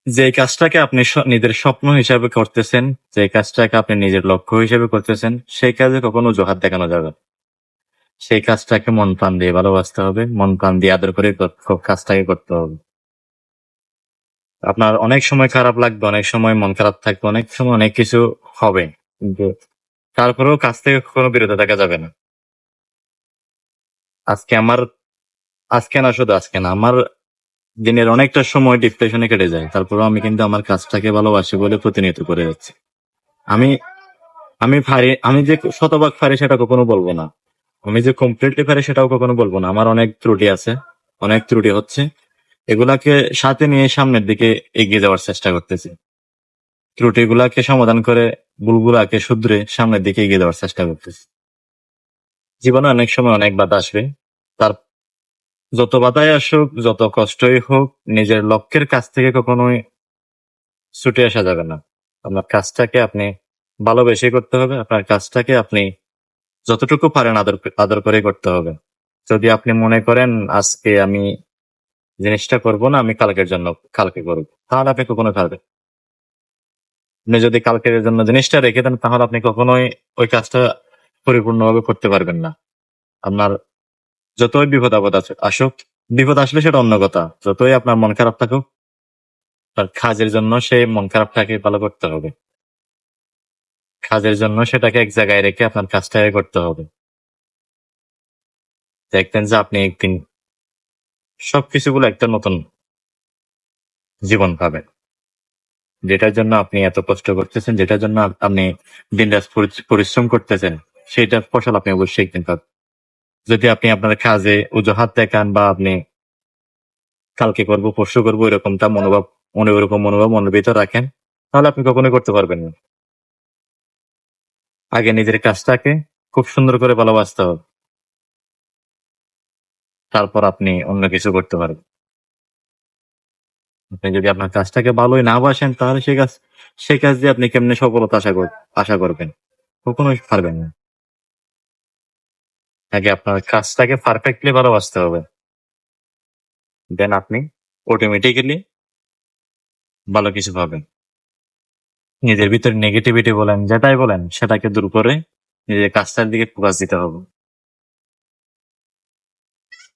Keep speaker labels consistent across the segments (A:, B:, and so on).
A: যে কাজটাকে আপনি নিজের স্বপ্ন হিসাবে করতেছেন, যে কাজটাকে আপনি নিজের লক্ষ্য হিসেবে করতেছেন, সেই কাজে কখনো অজুহাত দেখানো যাবে না। সেই কাজটাকে মন প্রাণ দিয়ে ভালোবাসতে হবে, মন প্রাণ দিয়ে আদর করে কাজটাকে করতে হবে। আপনার অনেক সময় খারাপ লাগবে, অনেক সময় মন খারাপ থাকবে, অনেক সময় অনেক কিছু হবে, কিন্তু তারপরেও কাজ থেকে কখনো বিরত থাকা যাবে না। আজকে আমার আজকে না, শুধু আজকে না, আমার দিনের অনেকটা সময় ডিপ্রেশনে কেটে যায়, তারপরেও আমি কিন্তু আমার কাজটাকে ভালোবাসি বলে প্রতিনিয়ত করে যাচ্ছি। আমি আমি পারি, আমি যে শতভাগ পারি সেটা কখনো বলবো না, আমি যে কমপ্লিটলি পারি সেটাও কখনো বলবো না। আমার অনেক ত্রুটি আছে, অনেক ত্রুটি হচ্ছে, এগুলাকে সাথে নিয়ে সামনের দিকে এগিয়ে যাওয়ার চেষ্টা করতেছি। ত্রুটিগুলাকে সমাধান করে, ভুলগুলাকে শুধরে সামনের দিকে এগিয়ে যাওয়ার চেষ্টা করতেছি। জীবনে অনেক সময় অনেক বাধা আসবে, তার যত বাধাই আসুক, যত কষ্টই হোক, নিজের লক্ষ্যের কাছ থেকে কখনোই ছুটে আসা যাবে না। আপনার কাজটাকে আপনি ভালোবেসে করতে হবে, আপনার কাজটাকে আপনি যতটুকু পারেন আদর আদর করে করতে হবে। যদি আপনি মনে করেন আজকে আমি জিনিসটা করব না, আমি কালকের জন্য কালকে করব, তাহলে আপনি কখনোই পারবেন। আপনি যদি কালকের জন্য জিনিসটা রেখে দেন, তাহলে আপনি কখনোই ওই কাজটা পরিপূর্ণভাবে করতে পারবেন না। আপনার যতই বিপদ আপদ আসুক, বিপদ আসলে সেটা অন্য কথা, যতই আপনার মন খারাপ থাকুক, তার কাজের জন্য সেই মন খারাপটাকে ভালো করতে হবে। কাজের জন্য সেটাকে এক জায়গায় রেখে আপনার কাজটাকে করতে হবে। দেখবেন যে আপনি একদিন সবকিছুগুলো একটা নতুন জীবন পাবেন। যেটার জন্য আপনি এত কষ্ট করতেছেন, যেটার জন্য আপনি দিনরাত পরিশ্রম করতেছেন, সেটার ফসল আপনি অবশ্যই একদিন পাবেন। যদি আপনি আপনার কাজে অজুহাত দেখান, বা আপনি কালকে করব পরশু করবো এরকমটা ওরকম মনোভাব মনের ভিতর রাখেন, তাহলে আপনি কখনোই করতে পারবেন না। আগে নিজের কাজটাকে খুব সুন্দর করে ভালোবাসতে হবে, তারপর আপনি অন্য কিছু করতে পারবেন। আপনি যদি আপনার কাজটাকে ভালোই না বাসেন, তাহলে সেই কাজ দিয়ে আপনি কেমনে সফলতা আশা করবেন? কখনোই পারবেন না। আগে আপনার কাজটাকে পারফেক্টলি ভালোবাসতে হবে, দেন আপনি অটোমেটিক্যালি ভালো কিছু পাবেন। নিজের ভিতরে নেগেটিভিটি বলেন, যেটাই বলেন, সেটাকে দূর করে নিজের কাজটার দিকে ফোকাস দিতে হবে।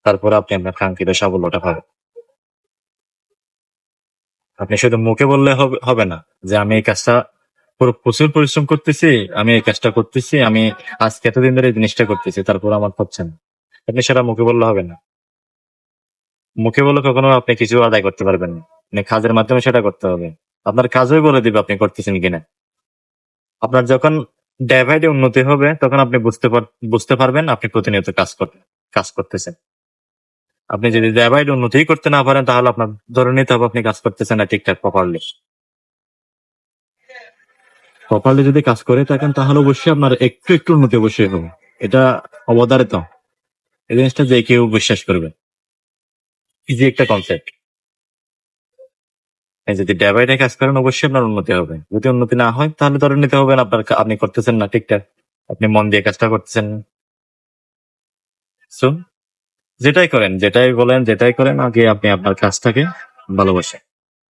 A: তারপরে আপনি আপনার কাঙ্ক্ষিত সাফল্যটা পাবেন। আপনি শুধু মুখে বললে হবে না যে আমি এই কাজটা প্রচুর পরিশ্রম করতেছি, আমি এই কাজটা করতেছি, আমি আজকে এতদিন ধরে এই জিনিসটা করতেছি, তারপর আমার হচ্ছে না। আপনি সেটা মুখে বললে হবে না। মুখে বলে কখনো আপনি কিছু আদায় করতে পারবেন না। আপনি কাজের মাধ্যমে সেটা করতে হবে। আপনার কাজই বলে দিবে আপনি করতেছেন কিনা। আপনার যখন ডে বাই ডে উন্নতি হবে, তখন আপনি বুঝতে পারবেন আপনি প্রতিনিয়ত কাজ করতেছেন। আপনি যদি ডে বাই ডে উন্নতি করতে না পারেন, তাহলে আপনার ধরে নিতে হবে আপনি কাজ করতেছেন না ঠিকঠাক প্রপারলি। প্রপারলি যদি কাজ করে থাকেন, তাহলে অবশ্যই আপনার একটু একটু উন্নতি অবশ্যই হবে। এটা অবধারিত, এই জিনিসটা যে কেউ বিশ্বাস করবে। ইজি একটা কনসেপ্ট। যদি ডে বাই ডে কাজ করেন, অবশ্যই আপনার উন্নতি হবে। যদি উন্নতি না হয়, তাহলে ধরে নিতে হবে আপনি করতেছেন না ঠিকঠাক, আপনি মন দিয়ে কাজটা করতেছেন না। সো যেটাই করেন, যেটাই বলেন, যেটাই করেন, আগে আপনি আপনার কাজটাকে ভালোবাসেন।